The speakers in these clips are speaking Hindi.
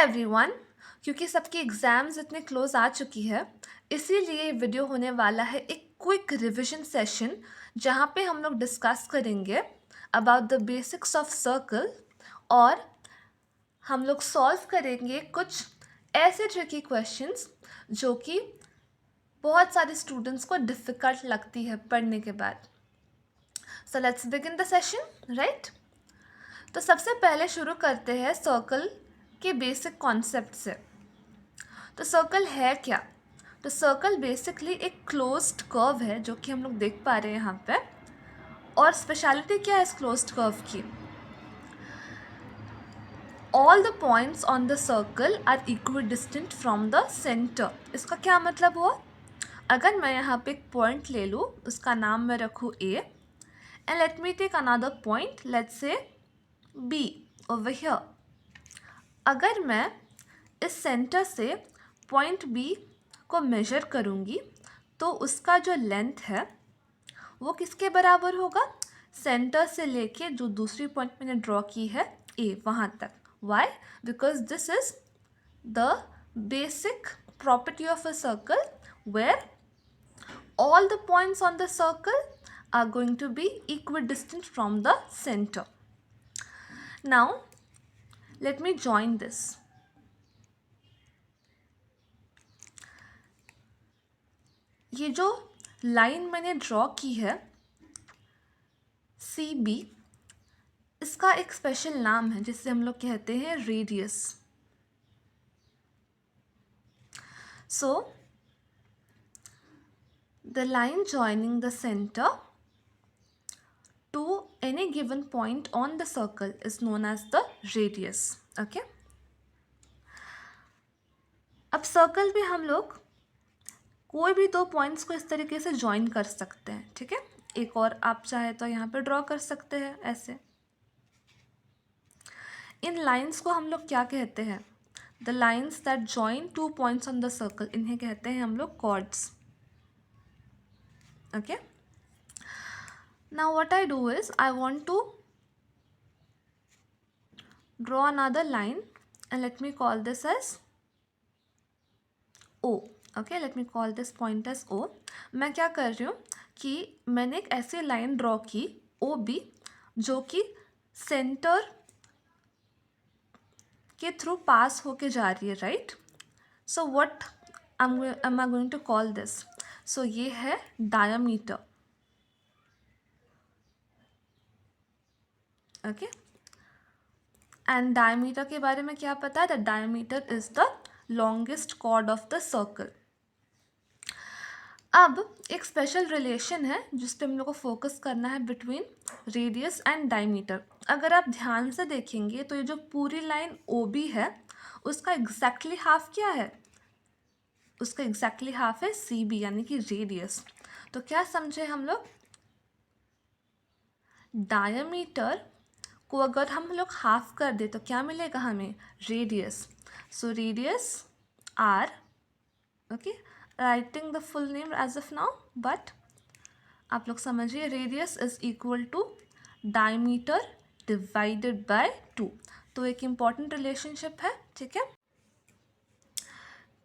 एवरीवन। क्योंकि सबकी एग्ज़ाम्स इतने क्लोज आ चुकी है, इसीलिए ये वीडियो होने वाला है एक क्विक रिवीजन सेशन जहाँ पे हम लोग डिस्कस करेंगे about the basics of circle और हम लोग सॉल्व करेंगे कुछ ऐसे ट्रिकी क्वेश्चंस जो कि बहुत सारे स्टूडेंट्स को डिफ़िकल्ट लगती है पढ़ने के बाद। So let's begin the session, right. तो सबसे पहले शुरू करते हैं सर्कल के बेसिक कॉन्सेप्ट से। तो सर्कल है क्या? तो सर्कल बेसिकली एक क्लोज्ड कर्व है जो कि हम लोग देख पा रहे हैं यहाँ पे। और स्पेशलिटी क्या है इस क्लोज्ड कर्व की? All the points on the circle are equidistant from the centre. इसका क्या मतलब हुआ? अगर मैं यहाँ पे एक पॉइंट ले लूँ, उसका नाम मैं रखूँ A, and let me take another point, let's say B over here. अगर मैं इस सेंटर से पॉइंट बी को मेजर करूँगी तो उसका जो लेंथ है वो किसके बराबर होगा? सेंटर से लेके जो दूसरी पॉइंट मैंने ड्रॉ की है ए, वहाँ तक। Why? Because this is the basic property of a circle where all the points on the circle are going to be equidistant from the center. Now let me join this. ये जो लाइन मैंने ड्रॉ की है सी बी, इसका एक स्पेशल नाम है जिसे हम लोग कहते हैं radius. So the line joining the center to any given point on the circle is known as the radius. Okay? अब सर्कल में हम लोग कोई भी दो पॉइंट्स को इस तरीके से ज्वाइन कर सकते हैं, ठीक है। एक और आप चाहे तो यहाँ पे ड्रॉ कर सकते हैं ऐसे। इन लाइंस को हम लोग क्या कहते हैं? The lines that join two points on the circle, इन्हें कहते हैं हम लोग chords. Okay, now what I do is I want to draw another line and let me call this as O. Okay, let me call this point as O. मैं क्या कर रही हूँ कि मैंने एक ऐसी लाइन ड्रॉ की ओ बी जो कि सेंटर के थ्रू पास होके जा रही है, right. So what am I going to call this? So ये है डायमीटर। ओके, एंड डायमीटर के बारे में क्या पता है? The diameter is the longest chord of the circle. अब एक स्पेशल रिलेशन है जिस पे हम लोग को फोकस करना है बिटवीन रेडियस एंड डायमीटर। अगर आप ध्यान से देखेंगे तो ये जो पूरी लाइन ओ बी है उसका एग्जैक्टली हाफ क्या है? उसका एग्जैक्टली हाफ है सी बी, यानी कि रेडियस। तो क्या समझे हम लोग? डायमीटर को अगर हम लोग हाफ कर दे तो क्या मिलेगा हमें? Radius. So radius R, okay, writing the full name as of now, but आप लोग समझिए radius is equal to diameter divided by 2। तो एक इम्पॉर्टेंट रिलेशनशिप है, ठीक है।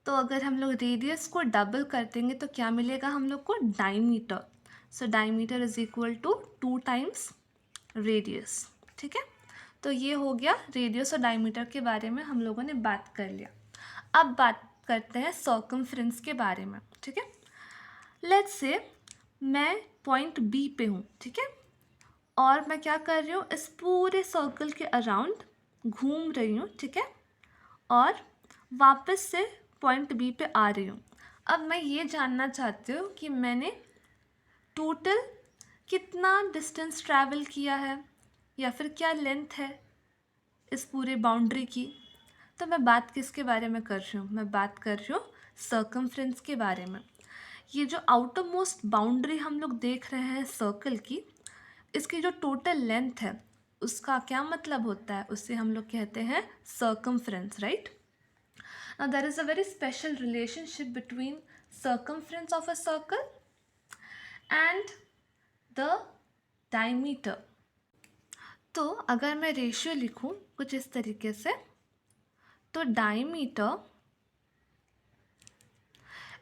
तो अगर हम लोग रेडियस को डबल कर देंगे तो क्या मिलेगा हम लोग को? Diameter. So diameter is equal to 2 times radius, ठीक है। तो ये हो गया रेडियस और डायमीटर के बारे में हम लोगों ने बात कर लिया। अब बात करते हैं सर्कमफ्रेंस के बारे में, ठीक है। लेट्स से मैं पॉइंट बी पे हूँ, ठीक है, और मैं क्या कर रही हूँ? इस पूरे सर्कल के अराउंड घूम रही हूँ, ठीक है, और वापस से पॉइंट बी पे आ रही हूँ। अब मैं ये जानना चाहती हूँ कि मैंने टोटल कितना डिस्टेंस ट्रैवल किया है या फिर क्या लेंथ है इस पूरे बाउंड्री की। तो मैं बात किसके बारे में कर रही हूँ? मैं बात कर रही हूँ सर्कमफ्रेंस के बारे में। ये जो आउटर मोस्ट बाउंड्री हम लोग देख रहे हैं सर्कल की, इसकी जो टोटल लेंथ है उसका क्या मतलब होता है? उससे हम लोग कहते हैं circumference, right. Now there is a very special relationship between circumference of a circle and the diameter. तो अगर मैं रेशियो लिखूं कुछ इस तरीके से, तो तो diameter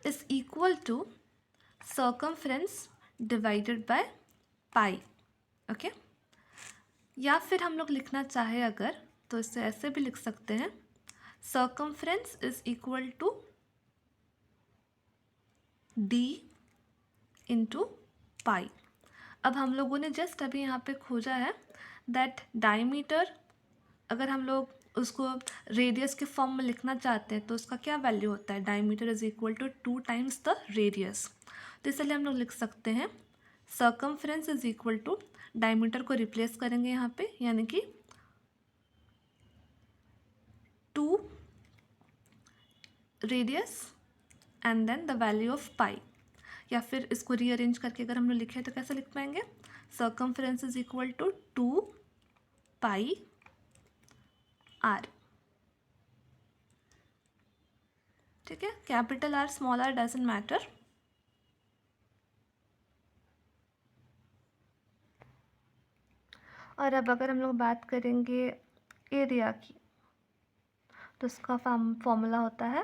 is equal to circumference divided by pi. Okay, या फिर हम लोग लिखना चाहे अगर तो इसे ऐसे भी लिख सकते हैं, circumference is equal to D into pi. अब हम लोगों ने जस्ट अभी यहाँ पे खोजा है दैट डायमीटर, अगर हम लोग उसको रेडियस के फॉर्म में लिखना चाहते हैं तो उसका क्या वैल्यू होता है, diameter is equal to 2 times the radius. तो इसलिए हम लोग लिख सकते हैं circumference is equal to, diameter को रिप्लेस करेंगे यहाँ पे, यानी कि 2 radius and then the value of pi. या फिर इसको रीअरेंज करके अगर हम लोग लिखे तो कैसे लिख पाएंगे, circumference is equal to 2 pi R. ठीक है, capital R small R doesn't matter. और अब अगर हम लोग बात करेंगे एरिया की, तो इसका फॉर्मूला होता है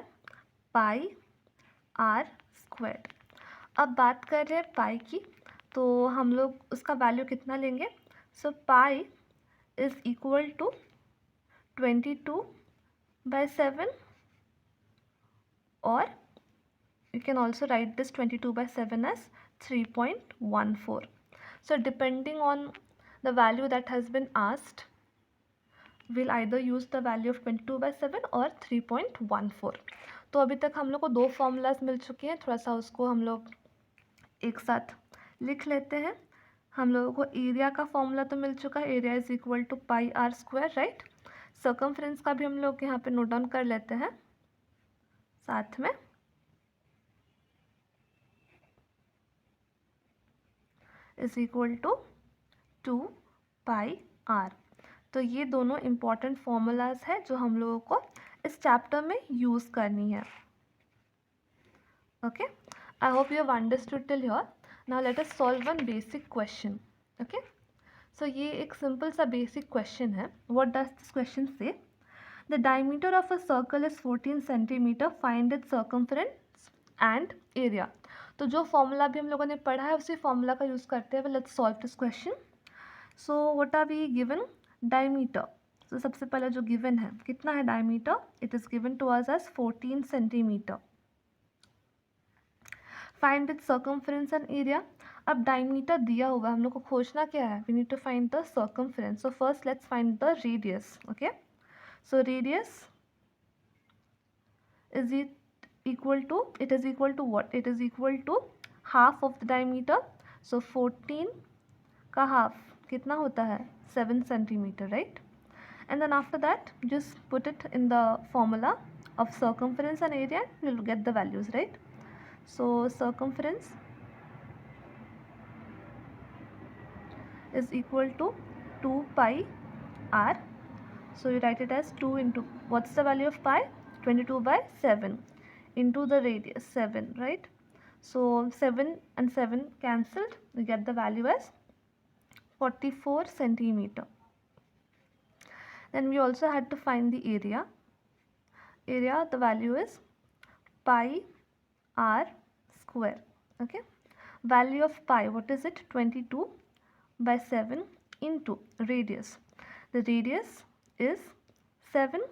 पाई आर स्क्वायर. अब बात कर रहे हैं पाई की, तो हम लोग उसका वैल्यू कितना लेंगे. सो पाई इज इक्वल टू 22/7, और you can also write this 22/7 as 3.14. So depending on the value that has been asked, we'll either use the value of 22/7 or 3.14. तो अभी तक हम लोग को 2 फॉर्मूलाज मिल चुके हैं, थोड़ा सा उसको हम लोग एक साथ लिख लेते हैं. हम लोगों को एरिया का फॉर्मूला तो मिल चुका है, area is equal to pi R square, right. Circumference का भी हम लोग यहाँ पे नोट डाउन कर लेते हैं साथ में. Is equal to 2 pi R. तो ये दोनों इम्पॉर्टेंट फॉर्मूलाज हैं जो हम लोगों को इस चैप्टर में यूज़ करनी है. Okay, I hope you have understood till here. Now let us solve one basic question. Okay, so ये एक सिंपल सा बेसिक क्वेश्चन है. What does this question say, the diameter of a circle is 14 centimetre, find its circumference and area. तो जो फॉर्मूला भी हम लोगों ने पढ़ा है उसी फॉर्मूला का यूज़ करते हुए let's solve this question. So what are we given, diameter. तो सबसे पहले जो गिवन है कितना है diameter, it is given to us as 14 centimetre. Find its circumference and area. अब डायमीटर दिया हुआ है, हम लोग को खोजना क्या है, we need to find the circumference. So first let's find the radius. Okay, so radius is it equal to, it is equal to what, it is equal to half of the diameter. So 14 का half कितना होता है, 7 centimeter, right. And then after that just put it in the formula of circumference and area, you will get the values, right. So circumference is equal to 2 pi r. So you write it as 2 into, what's the value of pi, 22/7 into the radius 7, right. So 7 and 7 cancelled, we get the value as 44 centimeter. Then we also had to find the area. Area, the value is pi r square. Okay, value of pi, what is it, 22/7 into radius. The radius is 7,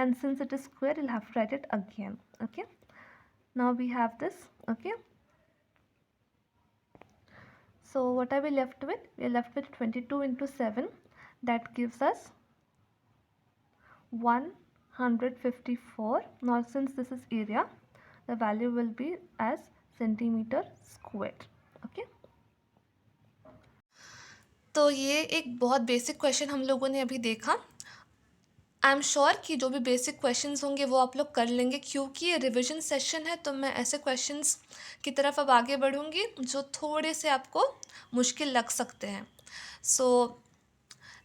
and since it is square you'll have to write it again. Okay, now we have this. Okay, so what are we left with, we are left with 22 into 7, that gives us 154. Now since this is area, the value will be as centimeter square. Okay, तो ये एक बहुत बेसिक क्वेश्चन हम लोगों ने अभी देखा. आई एम श्योर कि जो भी बेसिक क्वेश्चंस होंगे वो आप लोग कर लेंगे, क्योंकि ये रिविजन सेशन है तो मैं ऐसे क्वेश्चंस की तरफ अब आगे बढ़ूंगी जो थोड़े से आपको मुश्किल लग सकते हैं. So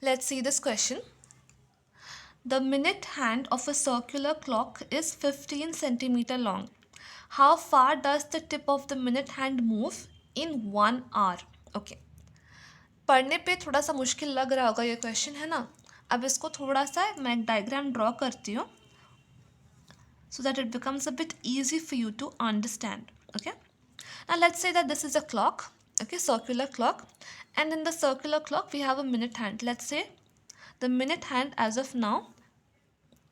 let's see this question. The minute hand of a circular clock is 15 centimetre long. How far does the tip of the minute hand move in 1 hour. Okay, पढ़ने पे थोड़ा सा मुश्किल लग रहा होगा ये क्वेश्चन, है ना. अब इसको थोड़ा सा मैं एक डायग्राम ड्रॉ करती हूँ so that it becomes a bit easy for you to understand. Okay, now let's say that this is a clock, okay, circular clock, and in the circular clock we have a minute hand. Let's say the minute hand as of now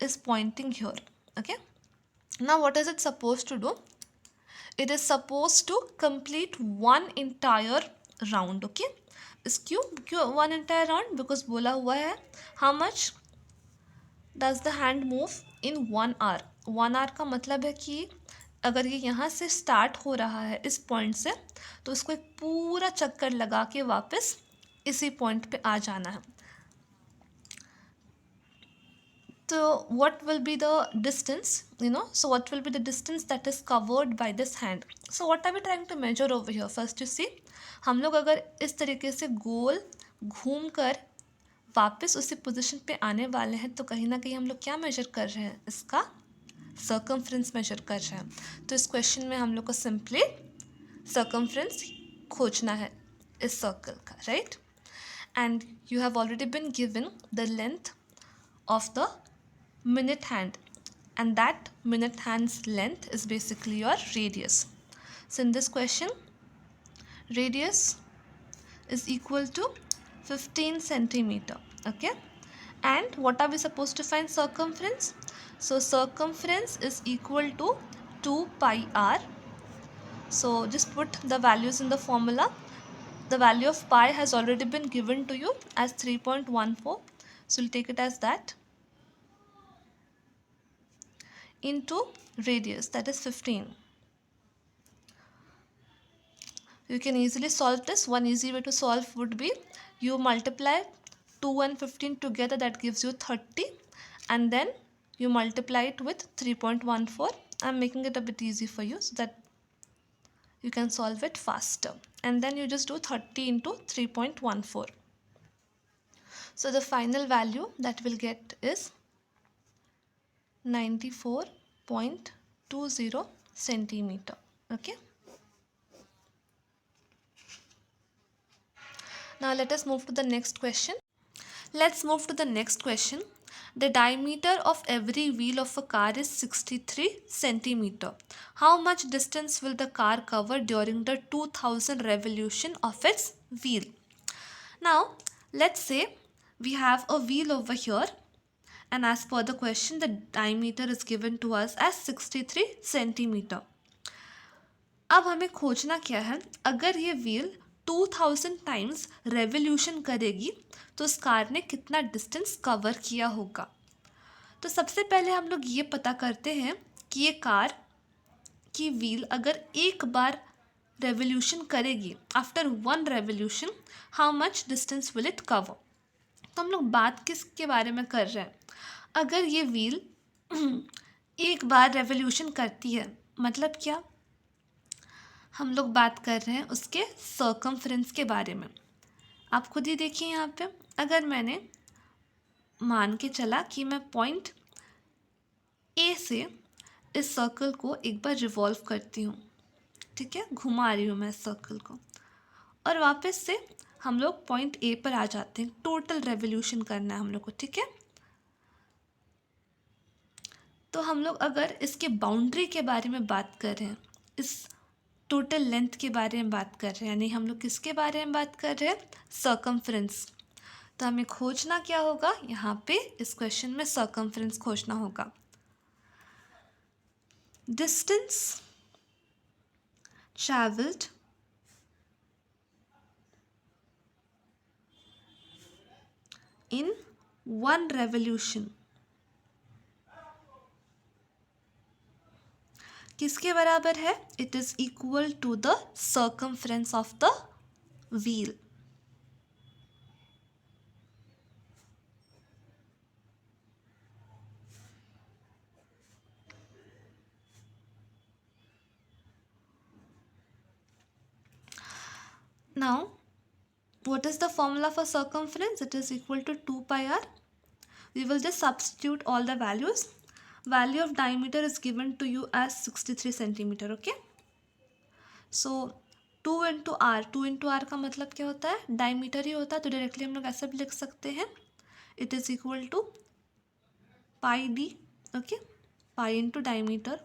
is pointing here. Okay, now what is it supposed to do? It is supposed to complete one entire round. Okay, is क्यों one entire round? Because बोला हुआ है how much does the hand move in 1 hour. 1 hour का मतलब है कि अगर ये यहाँ से स्टार्ट हो रहा है इस पॉइंट से, तो उसको एक पूरा चक्कर लगा के वापस इसी पॉइंट पे आ जाना है. So what will be the distance, so what will be the distance that is covered by this hand? So what are we trying to measure over here? First you see, हम लोग अगर इस तरीके से गोल घूम कर वापस उसी पोजीशन पे आने वाले हैं, तो कहीं ना कहीं हम लोग क्या मेजर कर रहे हैं? इसका सर्कमफ्रेंस मेजर कर रहे हैं. तो इस क्वेश्चन में हम लोग को सिंपली सर्कमफ्रेंस खोजना है इस सर्कल का, right? And you have already been given the length of the minute hand, and that minute hand's length is basically your radius. So in this question, radius is equal to 15 centimeter. Okay, and what are we supposed to find? Circumference. So circumference is equal to 2 pi r. So just put the values in the formula. The value of pi has already been given to you as 3.14, so we'll take it as that, into radius, that is 15. You can easily solve this. One easy way to solve would be you multiply 2 and 15 together, that gives you 30, and then you multiply it with 3.14. I'm making it a bit easy for you so that you can solve it faster, and then you just do 30 into 3.14. So the final value that we'll get is 94.20 centimeter. Okay, now let us move to the next question. Let's move to the next question. The diameter of every wheel of a car is 63 centimeter. How much distance will the car cover during the 2000 revolution of its wheel? Now let's say we have a wheel over here, and as per the question the diameter is given to us as 63 centimeter. अब हमें खोजना क्या है? अगर ये व्हील 2000 टाइम्स रेवोल्यूशन करेगी तो उस कार ने कितना डिस्टेंस कवर किया होगा. तो सबसे पहले हम लोग ये पता करते हैं कि ये कार की व्हील अगर एक बार रेवोल्यूशन करेगी, after 1 revolution how much distance will it cover. तो हम लोग बात किसके बारे में कर रहे हैं? अगर ये व्हील एक बार रेवोल्यूशन करती है, मतलब क्या? हम लोग बात कर रहे हैं उसके सर्कमफ्रेंस के बारे में. आप खुद ही देखिए यहाँ पे, अगर मैंने मान के चला कि मैं पॉइंट ए से इस सर्कल को एक बार रिवॉल्व करती हूँ, ठीक है, घुमा रही हूँ मैं इस सर्कल को, और वापस से हम लोग पॉइंट ए पर आ जाते हैं. टोटल रेवोल्यूशन करना है हम लोग को, ठीक है. तो हम लोग अगर इसके बाउंड्री के बारे में बात कर रहे हैं, इस टोटल लेंथ के बारे में बात कर रहे हैं, यानी हम लोग किसके बारे में बात कर रहे हैं? सर्कमफ्रेंस. तो हमें खोजना क्या होगा? यहाँ पे इस क्वेश्चन में सर्कमफ्रेंस खोजना होगा. डिस्टेंस ट्रैवल्ड इन 1 रेवोल्यूशन किसके बराबर है? It is equal to the circumference of the wheel. Now what is the formula for circumference? It is equal to 2 pi r. We will just substitute all the values. Value of diameter is given to you as 63 centimeter. Okay, so 2 into r, 2 into r का मतलब क्या होता है? डायमीटर ही होता है, तो डायरेक्टली हम लोग ऐसा भी लिख सकते हैं, it is equal to pi D. Okay, pi into diameter,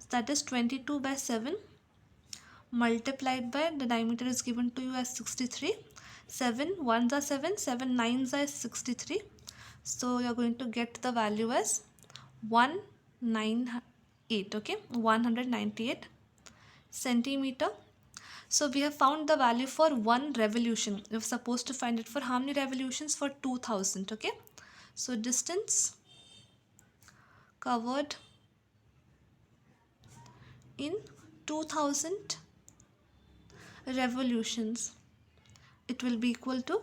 so that is 22/7 multiplied by the diameter is given to you as 63. 7 1s are 7, 7 9s are 63. So you are going to get the value as 198. Okay, 198 centimeter. So we have found the value for one revolution. We're supposed to find it for how many revolutions? For 2000. Okay, so distance covered in 2000 revolutions, it will be equal to,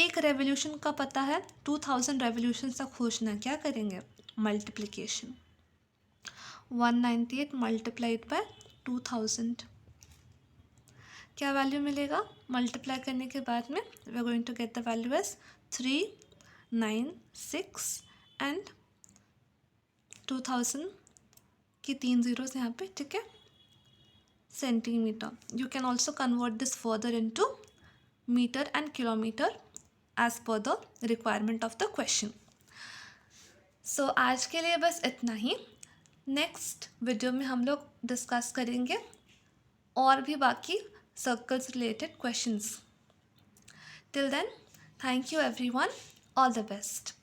एक रेवोल्यूशन का पता है, 2000 रेवोल्यूशन तक खोजना, क्या करेंगे? मल्टीप्लिकेशन, 198 मल्टीप्लाइड बाय 2000, क्या वैल्यू मिलेगा? मल्टीप्लाई करने के बाद में we are going to get the value as 396 and 2000 की 3 zeros यहाँ पे, ठीक है, centimeter. You can also convert this further into meter and kilometer as per the requirement of the question. So आज के लिए बस इतना ही. नेक्स्ट वीडियो में हम लोग डिस्कस करेंगे और भी बाकी circles related questions. Till then, thank you everyone, all the best.